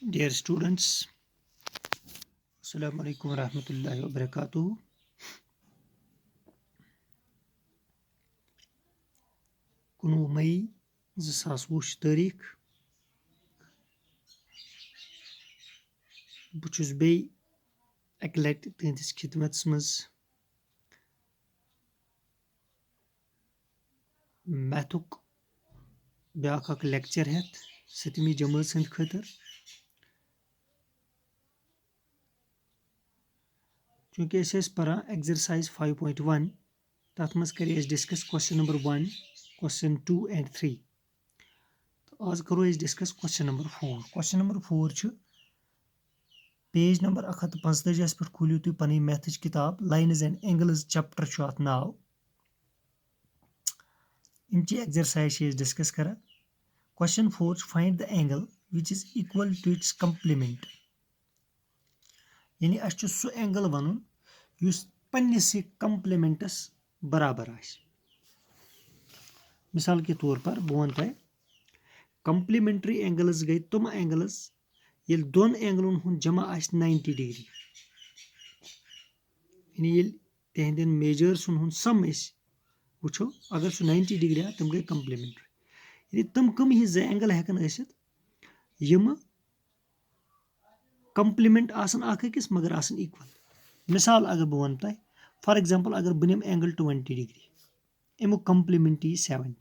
Dear students, Assalamu alaikum wa rahmatullahi wa barakatuh. 19 May 2020 तारीख बह छुस बेयि अकि लटि तुहंदिस खिदमतस मज मैथुक ब्याख अक लेक्चर हेत सतमी जमात सद खतर चूंकि परान एक्सरसाइज 5.1 तथ मज करे discuss question number 1 question 2 and 3 तो आज करो discuss question number 4 question number 4 page number 145 पे खोलियो तुम पन मैथच किताब लाइन्स एंड एंगल्स चैप्टर अत नाव इमची एक्सरसाइज डिस्कस करा question 4 find the angle which is equal to its complement यानी अस सु एंगल वन युस पन्निस कंप्लीमेंटस बराबर आस मिसाल के तौर पर बह वन तुम कंप्लीमेंट्री एंगल्स गई तुम एंगल्स ये दोन एंगलन हुन जमा आस 90 डिग्री यानी ये तिहंदन मेजर्स हुन सम वो अगर सह 90 डिग्री आ तम गई कंप्लीमेंट्री यानी तम कम ही ज एंगल हेकन यम कंप्लीमेंट आसन अकिस मगर आसन इक्वल मिसाल अगर बह वन तुम फॉर एग्जांपल अगर बह निम एंगल 20 डिग्री अमुक कंप्लीमेंट 70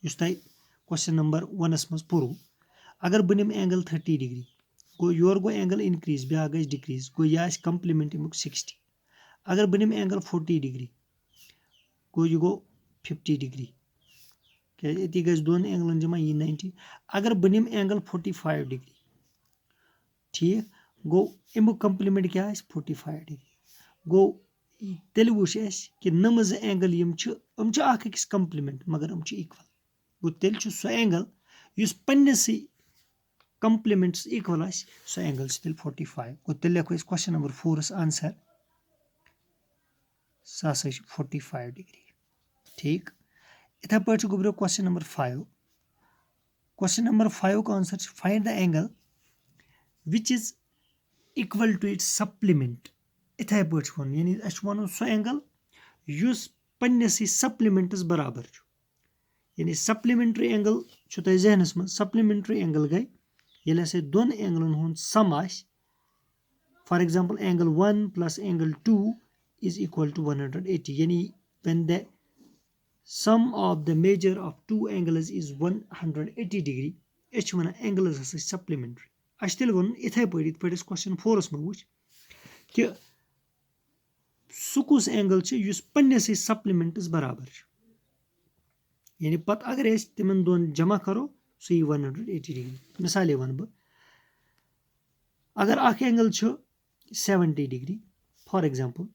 युस तुम क्वेश्चन नंबर 1 मज पुरु अगर बह निम angle 30 degree go your go angle increase ब्या गई डिक्रीज गो यह कंप्लीमेंट अमुक 60 अगर बह निम एंगल 40 डिग्री गो यह गो 50 डिग्री क्या ये गज दोन एंगलन जमा यह 90 अगर बह निम एंगल 45 डिग्री ठीक गो अमुक कंप्लीमेंट क्या 45 डिग्री गो तेल वो कि नम ज एंगल अकिस कंप्लीमेंट मगर इक्वल गो तेल सह एंगल युस पन्निस कंप्लीमेंट्स इक्वल सह एंगल तेल 45 गो तेल लिखो क्वेश्चन नंबर 4 आंसर सह 45 डिग्री ठीक इथे पे गो क्वेश्चन नंबर 5 क्वेश्चन नंबर 5 का answer find the angle which is equal to its supplement इथे पे वन यानी वन सह एंगल युस पन्निस सप्लीमेंटस बराबर यानी सप्लीमेंट्री एंगल तुम जहनस मज सप्लीमेंट्री एंगल गई ये दोन एंगलन हुन sum for example angle 1 plus angle 2 is equal to 180 यानी when the sum of the measure of two angles is 180 degree H one angles हसा सप्लीमेंट्री अस तेल वन इथे पे क्वेश्चन 4 मे वो कि सुकुस एंगल युस पन्निस सप्लीमेंटस बराबर यानी पत अगर तिमन दोन जमा करो सह 180 डिग्री मिसाल वन बह अगर अख एंगल 70 डिग्री फॉर एग्जांपल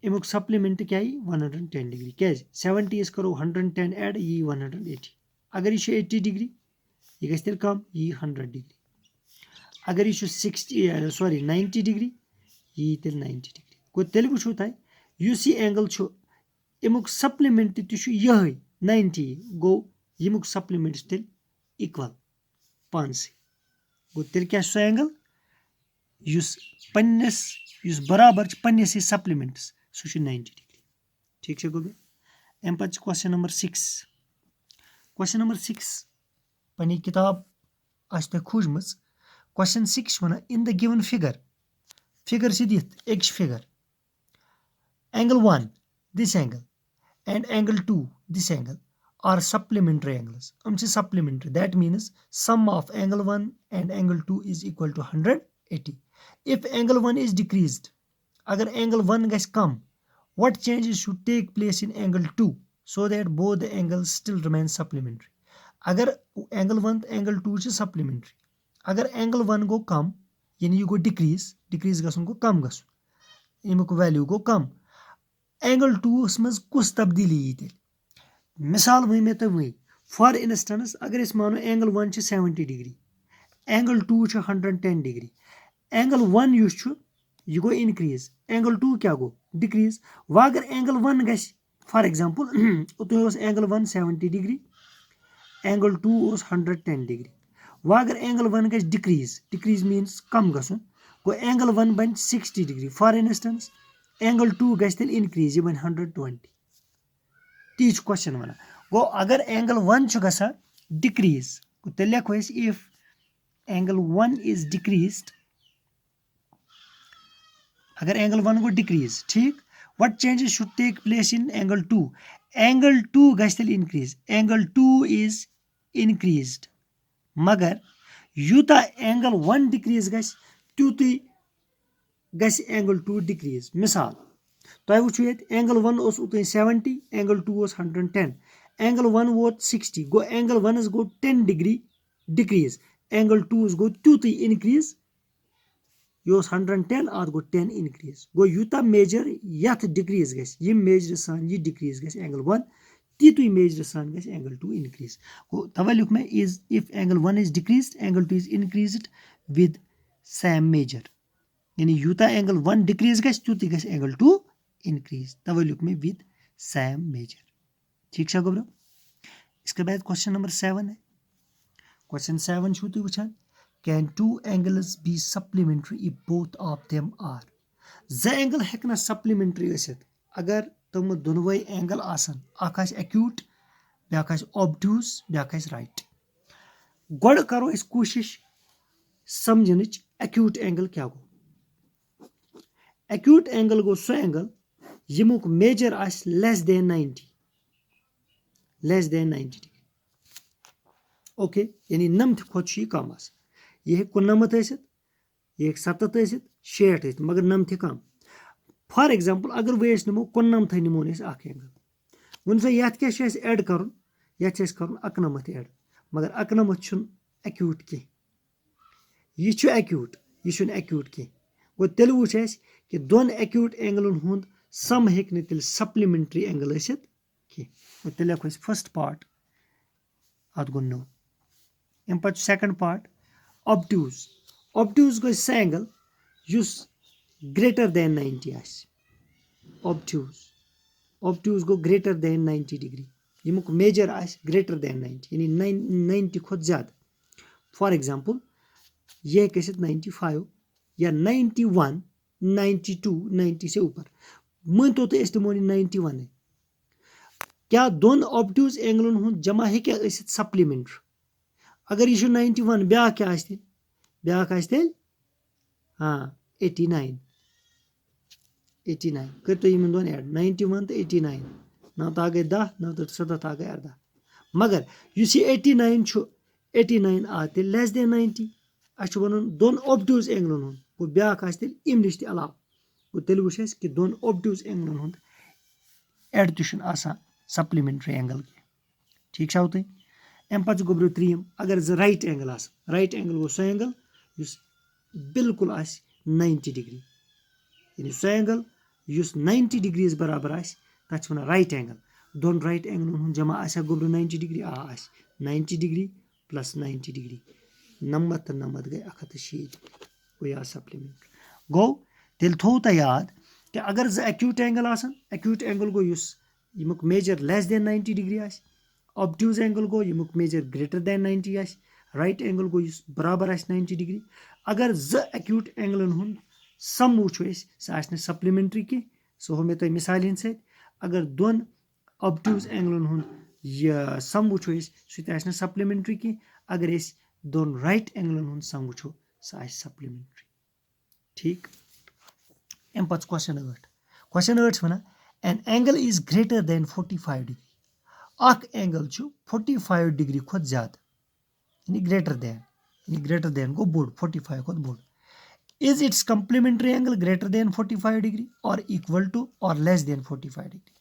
अमुक सप्लीमेंट क्या 110 डिग्री क्या 70 करो 110 एड यी 180 अगर यह 80 डिग्री यह गई तेल कम यी 100 डिग्री अगर यह 90 डिग्री यी तेल 90 डिग्री गो तेल वो तुम युस यह एंगल अमुक सप्लीमेंट तह 90 गो यमुक सप्लीमेंट तेल इक्वल पानस गो तेल क्या सह एंगल युस पन्निस युस बराबर पन्निस सप्लीमेंट्स सह 90 डिग्री ठीक है गो अम पे क्वेश्चन नंबर 6 क्वेश्चन नंबर 6 पनी किताब आस तुम खोजम question 6 one in the given figure figure दिथ एक figure angle 1 this angle and angle 2 this angle are supplementary angles supplementary that means sum of angle 1 and angle 2 is equal to 180 if angle 1 is decreased agar angle 1 gets come what changes should take place in angle 2 so that both the angles still remain supplementary agar angle 1 angle 2 is supplementary agar angle 1 go come yani you go decrease gasun go kam gasun imuk value go come angle 2 मज कुछ तब्दीली यी तेल मिसाल one मे तुम वही for instance अगर मानो angle 1 70 degree angle 2 110 degree angle 1 यह गो इनक्रीज एंगल 2 क्या गो डिक्रीज वह अगर एंगल 1 गस फॉर एग्जांपल तुम एंगल 1 70 डिग्री एंगल 2 110 डिग्री वह अगर एंगल 1 गज डिक्रीज मीन्स कम गसन गो एंगल 1 बन 60 डिग्री फॉर इंस्टेंस एंगल 2 गज तेल इनक्रीज यह बन 120 ती क्वेश्चन वन गो अगर एंगल 1 गसा डिक्रीज तेल लिखो इफ एंगल 1 इज डिक्रीज्ड अगर एंगल 1 गो डिक्रीज ठीक what changes should take place in angle 2 गज तेल increase angle 2 is increased मगर यूता एंगल 1 डिक्रीज गज त्यूत गज एंगल 2 डिक्रीज मिसाल तुम वो ये एंगल 1 उतन 70 एंगल 2 110 एंगल 1 वोत 60 गो एंगल 1 गो 10 डिग्री डिक्रीज एंगल 2 गो त्यूत इनक्रीज यह 110 अत गो 10 इनक्रीज गो यूता मेजर यथ डिक्रीज गस यह मेजर सान यह डिक्रीज गस एंगल 1 तीतु मेजर सान गस एंगल 2 इनक्रीज गो तवे लिख मैं is if angle 1 is decreased angle 2 is increased with same measure यानी यूता एंगल 1 डिक्रीज गस त्यूत गस एंगल 2 इनक्रीज तवे लिख मैं विद सेम मेजर ठीक है गोब्रो। इसके बाद क्वेश्चन नंबर 7 है क्वेश्चन 7 छू तुम वुचान Can two angles be supplementary if both of them are? Z angle हेकना supplementary ٲसित अगर तुम दोनों एंगल आसन अख acute back obtuse back right गोड़ करो इस कोशिश समझनच acute एंगल क्या गो acute एंगल गो सो एंगल यमुक मेजर आस less than 90 degree ओके यानी 90 खोत कम आस यह 89 यह 70 60 मगर 90 कम फॉर एग्जांपल अगर वह नमो 99 नमो एंगल वन सो ये क्या एड कर ये कर 91 एड मगर 91 एक्यूट कह यह एक्यूट यह एक्यूट कह गो तेल वो कि दोन एक्यूट एंगलन हुंद सम हेक तेल सप्लीमेंट्री एंगल कह तेल लिखो फर्स्ट पार्ट अत गो नो अम पे सेकंड पार्ट obtuse गो स एंगल युस ग्रेटर देन 90 आस obtuse गो ग्रेटर देन 90 डिग्री यमुक मेजर आस ग्रेटर देन 90 यानी 90 खोत ज्यादा फॉर एग्जांपल यह कैसे 95 या 91 92 90 से ऊपर मन तो इस्तेमाल 91 है क्या दोन obtuse एंगलन हुन जमा है क्या सप्लीमेंट्री अगर यह 91 ब्या क्या ब्या हाँ 89 कर तो इन दोन एड 91 तो 89 ना तो आ गए 10 ना तो 7 आ गए 18 मगर युस 89 आते लेस देन 90 अस वन दोन ऑब्ट्यूज एंगलन हुन गो ब्या इम नश अलाव गो तेल वो कि दोन ऑब्ट्यूज एंगलन हुन एड तो सप्लीमेंट्री एंगल ठीक छो तुम अम पे गोब्रो 3 अगर राइट एंगल गो सो एंगल युस बिल्कुल 90 डिग्री यानी सो एंगल युस 90 डिग्रीज बराबर तथ वन राइट एंगल दोन राइट एंगल हुन जमा गोब्रो 90 डिग्री 90 डिग्री प्लस 90 डिग्री 90 तो 90 गई 160 गो या सप्लीमेंट गो तेल थो तो याद कि अगर एक्यूट एंगल गो युस यमुक measure less than 90 degree obtuse angle गो यमुक मेजर ग्रेटर देन 90 आस राइट एंगल गो बराबर 90 डिग्री अगर एक्यूट एंगलन हुन सम वो सह सप्लीमेंट्री कह सो हो मे तुम मिसाल हिंद सत अगर दोन ऑब्ट्यूज एंगलन हुन यह सम वो सह सप्लीमेंट्री कह अगर दोन राइट एंगलन हुन सम वो सह सप्लीमेंट्री ठीक अम पे question 8 one an angle is greater than 45 degree अख एंगल 45 डिग्री खोत ज्यादा यानी ग्रेटर देन गो बोर्ड 45 खोत बोर्ड is its complementary angle greater than 45 degree or equal to or less than 45 degree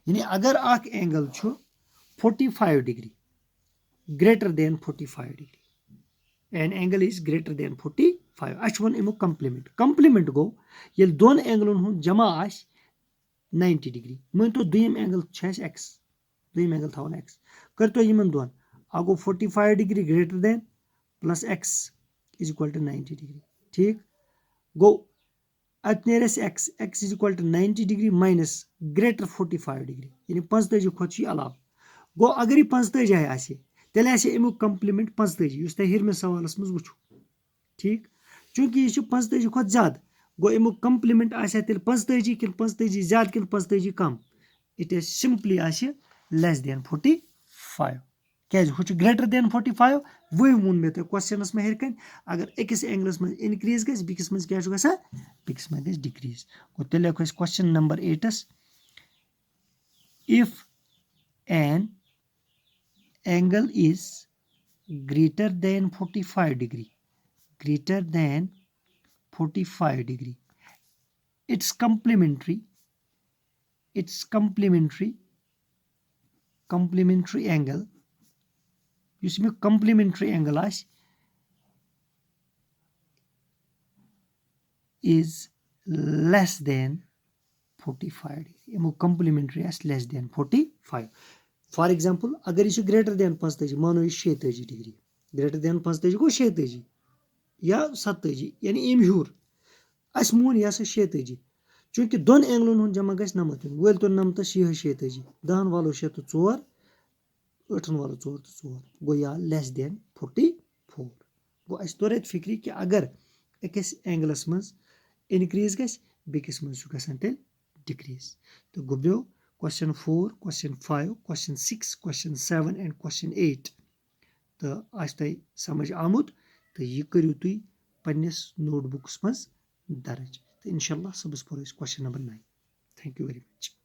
यानी अगर अख angle 45 degree greater than 45 degree an angle is greater than 45 अस वन अमुक कंप्लीमेंट गो ये दोन एंगलन हुन जमा 90 डिग्री मन तो दुयम एंगल एक्स दुयम एंगल थवन एक्स कर तो इन दोन गो 45 degree greater than plus x is equal to 90 degree ठीक गो अत x is equal to 90 degree minus greater 45 degree यानी 45 खोत अलाव गो अगर यह 45 आए तेल अमुक कम्प्लीमेंट 45 युस तुम हिरमिस सवालस मज वुचु ठीक चूंकि यह 45 खुद ज्यादा गो अमुक कम्प्लीमेंट आसा तेल 45 कि 45 ज्यादा कि 45 कम it is simply less than 45 क्या हु ग्रेटर देन 45 वही वोन मे तुम क्वेश्चनस में हेर कन अगर अकिस एंगलस में इनक्रीज गस बिकिस में क्या गसा बिकिस में गस डिक्रीज गो तेल लेखो अस question number 8 if an angle is greater than 45 degree its complementary angle yes में complementary angle is less than 45 degree अमुक complementary less than 45 for example अगर यह ग्रेटर देन 45 मानो यह 46 डिग्री ग्रेटर देन 45 गो 46 या 47 यानी अम हूर अस मोन यह 46 चूंकि दोन एंगलन हूं जमा गस 90 वल तो 90 यह 46 10 वालो 6 तो 4 8 वालो 4 तो 4 गो यह लेस देन 44 गो अस तोर फिक्री कि अगर अकिस एंगलस मज इनक्रीज गस बेकिस मज गसान तेल डिक्रीज तो गुब्रियो question 4 question 5 question 6 question 7 and question 8 तो आज तुम समझ आमुत तो यह करू तुम पन्निस नोटबुक्स मज दर्ज तो इंशाल्लाह सबस पर question number 9 thank you very much